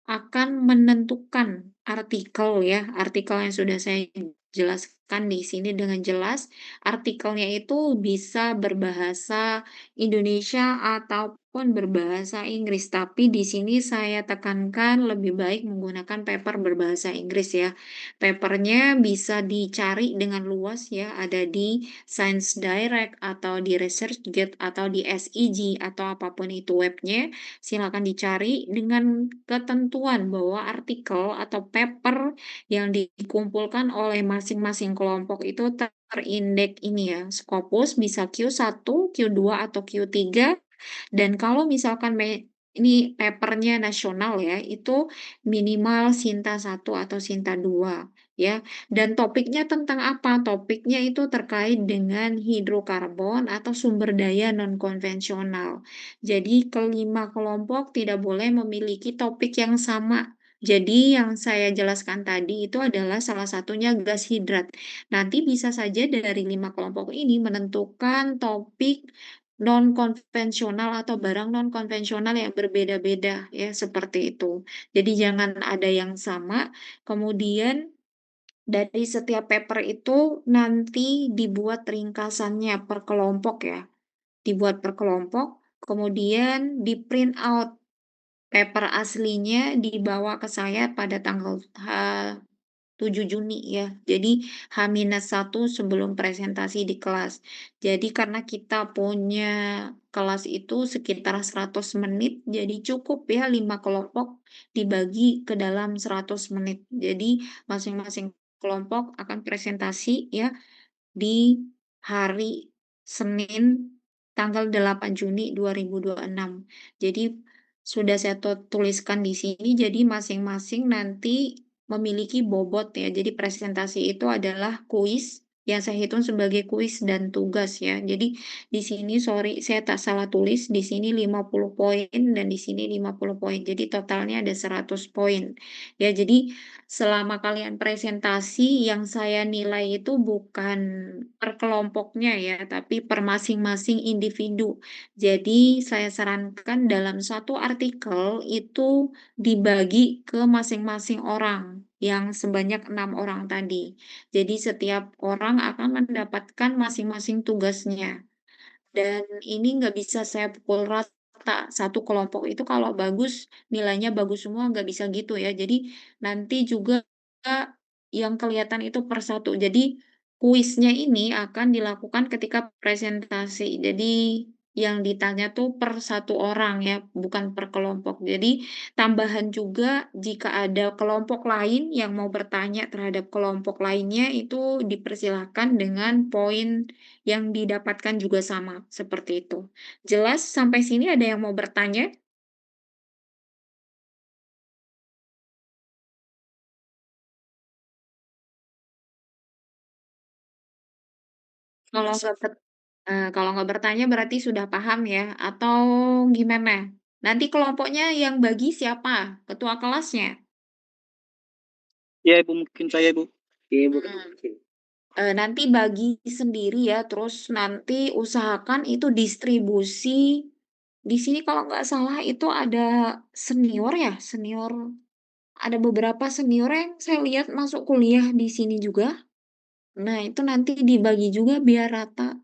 akan menentukan artikel ya, artikel yang sudah saya jelaskan di sini dengan jelas. Artikelnya itu bisa berbahasa Indonesia ataupun berbahasa Inggris, tapi di sini saya tekankan lebih baik menggunakan paper berbahasa Inggris ya. Papernya bisa dicari dengan luas ya, ada di Science Direct atau di ResearchGate atau di SEG atau apapun itu webnya. Silakan dicari dengan ketentuan bahwa artikel atau paper yang dikumpulkan oleh masing-masing kelompok itu terindeks ini ya, Scopus bisa Q1, Q2, atau Q3. Dan kalau misalkan ini papernya nasional ya, itu minimal Sinta 1 atau Sinta 2 ya. Dan topiknya tentang apa? Topiknya itu terkait dengan hidrokarbon atau sumber daya non-konvensional. Jadi kelima kelompok tidak boleh memiliki topik yang sama. Jadi yang saya jelaskan tadi itu adalah salah satunya gas hidrat. Nanti bisa saja dari 5 kelompok ini menentukan topik non-konvensional atau barang non-konvensional yang berbeda-beda ya, seperti itu. Jadi jangan ada yang sama, kemudian dari setiap paper itu nanti dibuat ringkasannya per kelompok ya, dibuat per kelompok, kemudian di-print out paper aslinya dibawa ke saya pada tanggal 7 Juni ya. Jadi H-1 sebelum presentasi di kelas. Jadi karena kita punya kelas itu sekitar 100 menit, jadi cukup ya 5 kelompok dibagi ke dalam 100 menit. Jadi masing-masing kelompok akan presentasi ya di hari Senin tanggal 8 Juni 2026. Jadi sudah saya tuliskan di sini, jadi masing-masing nanti memiliki bobot ya. Jadi presentasi itu adalah kuis yang saya hitung sebagai kuis dan tugas ya. Jadi di sini sorry saya tak salah tulis, di sini 50 poin dan di sini 50 poin. Jadi totalnya ada 100 poin. Ya, jadi selama kalian presentasi yang saya nilai itu bukan per kelompoknya ya, tapi per masing-masing individu. Jadi saya sarankan dalam satu artikel itu dibagi ke masing-masing orang yang sebanyak 6 orang tadi. Jadi setiap orang akan mendapatkan masing-masing tugasnya. Dan ini nggak bisa saya pukul rata, satu kelompok itu kalau bagus, nilainya bagus semua, nggak bisa gitu ya. Jadi nanti juga yang kelihatan itu per satu. Jadi kuisnya ini akan dilakukan ketika presentasi. Jadi yang ditanya tuh per satu orang ya, bukan per kelompok. Jadi tambahan juga jika ada kelompok lain yang mau bertanya terhadap kelompok lainnya, itu dipersilahkan dengan poin yang didapatkan juga sama, seperti itu. Jelas sampai sini ada yang mau bertanya? Kalau nggak bertanya berarti sudah paham ya? Atau gimana? Nanti kelompoknya yang bagi siapa? Ketua kelasnya? Ya Ibu, mungkin saya Ibu. Iya Ibu. Nanti bagi sendiri ya, terus nanti usahakan itu distribusi. Di sini kalau nggak salah itu ada senior ya, senior. Ada beberapa senior yang saya lihat masuk kuliah di sini juga. Nah, itu nanti dibagi juga biar rata.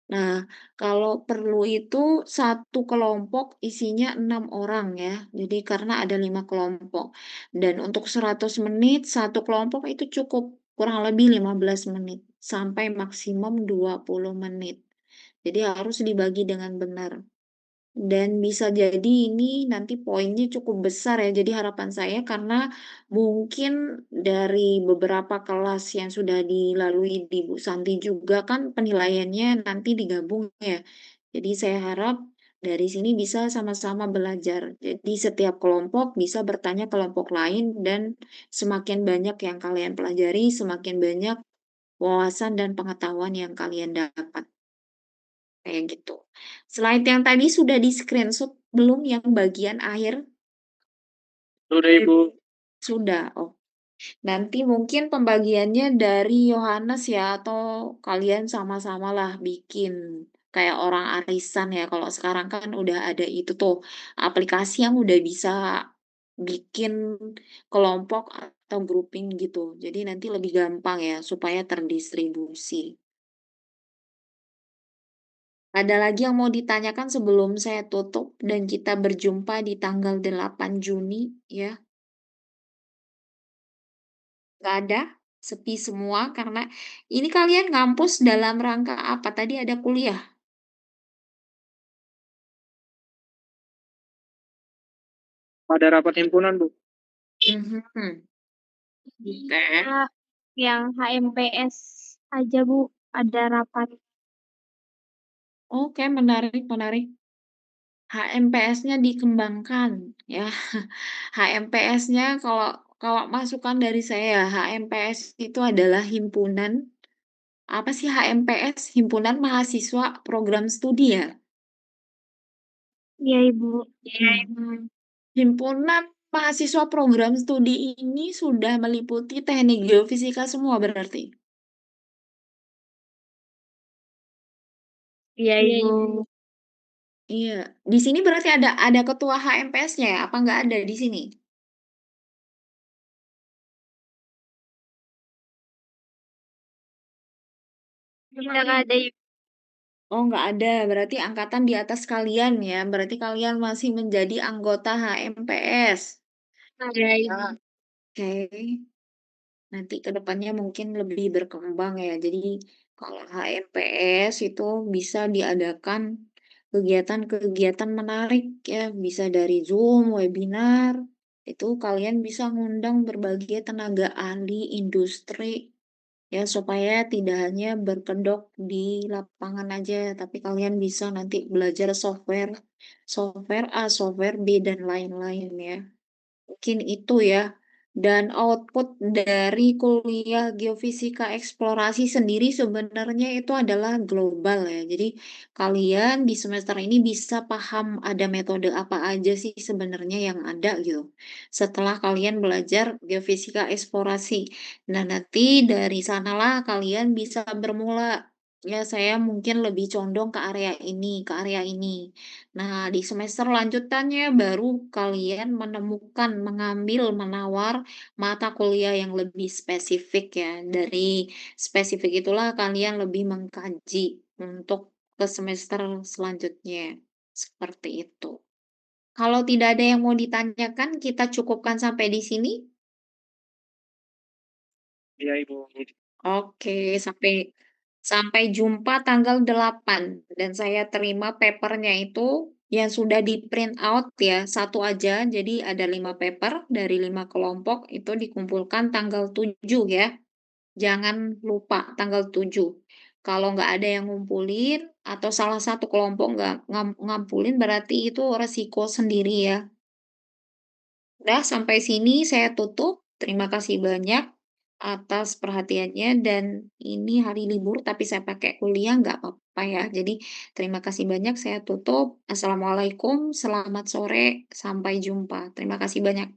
Nah, kalau perlu itu satu kelompok isinya 6 orang ya. Jadi karena ada 5 kelompok. Dan untuk 100 menit, satu kelompok itu cukup kurang lebih 15 menit sampai maksimum 20 menit. Jadi harus dibagi dengan benar. Dan bisa jadi ini nanti poinnya cukup besar ya. Jadi harapan saya karena mungkin dari beberapa kelas yang sudah dilalui di Bu Santi juga kan penilaiannya nanti digabung ya. Jadi saya harap dari sini bisa sama-sama belajar. Jadi setiap kelompok bisa bertanya kelompok lain dan semakin banyak yang kalian pelajari, semakin banyak wawasan dan pengetahuan yang kalian dapat. Kayak gitu. Slide yang tadi sudah di-screenshot belum yang bagian akhir? Sudah Ibu. Sudah, oh. Nanti mungkin pembagiannya dari Yohanes ya, atau kalian sama-sama lah bikin kayak orang arisan ya. Kalau sekarang kan udah ada itu tuh, aplikasi yang udah bisa bikin kelompok atau grouping gitu. Jadi nanti lebih gampang ya, supaya terdistribusi. Ada lagi yang mau ditanyakan sebelum saya tutup dan kita berjumpa di tanggal 8 Juni ya? Nggak ada? Sepi semua karena ini kalian ngampus dalam rangka apa? Tadi ada kuliah? Ada rapat himpunan Bu. Mhm. Oke. Kita yang HMPS aja Bu, ada rapat. Oke, menarik menarik. HMPS-nya dikembangkan ya. HMPS-nya kalau kalau masukan dari saya, HMPS itu adalah himpunan apa sih HMPS? Himpunan Mahasiswa Program Studi ya? Iya Ibu. Mhm. Himpunan mahasiswa program studi ini sudah meliputi teknik geofisika semua berarti? Iya Ibu. Iya. Di sini berarti ada ketua HMPS-nya ya? Apa nggak ada di sini? Tidak ada Ibu. Oh, nggak ada. Berarti angkatan di atas kalian ya. Berarti kalian masih menjadi anggota HMPS. Iya Ibu. Oke. Nanti ke depannya mungkin lebih berkembang ya. Jadi kalau HMPS itu bisa diadakan kegiatan-kegiatan menarik ya, bisa dari Zoom, webinar. Itu kalian bisa ngundang berbagai tenaga ahli industri ya supaya tidak hanya berkedok di lapangan aja, tapi kalian bisa nanti belajar software, software A, software B dan lain-lain ya. Mungkin itu ya. Dan output dari kuliah geofisika eksplorasi sendiri sebenarnya itu adalah global ya. Jadi kalian di semester ini bisa paham ada metode apa aja sih sebenarnya yang ada gitu. Setelah kalian belajar geofisika eksplorasi. Nah, nanti dari sanalah kalian bisa bermula. Ya, saya mungkin lebih condong ke area ini, ke area ini. Nah, di semester lanjutannya baru kalian menemukan, mengambil, menawar mata kuliah yang lebih spesifik ya. Dari spesifik itulah kalian lebih mengkaji untuk ke semester selanjutnya. Seperti itu. Kalau tidak ada yang mau ditanyakan, kita cukupkan sampai di sini. Iya Ibu. Oke, sampai sampai jumpa tanggal 8 dan saya terima papernya itu yang sudah di print out ya, satu aja. Jadi ada 5 paper dari 5 kelompok itu dikumpulkan tanggal 7 ya. Jangan lupa tanggal 7. Kalau nggak ada yang ngumpulin atau salah satu kelompok nggak ngampulin berarti itu resiko sendiri ya. Udah sampai sini saya tutup. Terima kasih banyak atas perhatiannya dan ini hari libur tapi saya pakai kuliah nggak apa-apa. apa ya. Jadi terima kasih banyak, saya tutup. Assalamualaikum, selamat sore, sampai jumpa. Terima kasih banyak.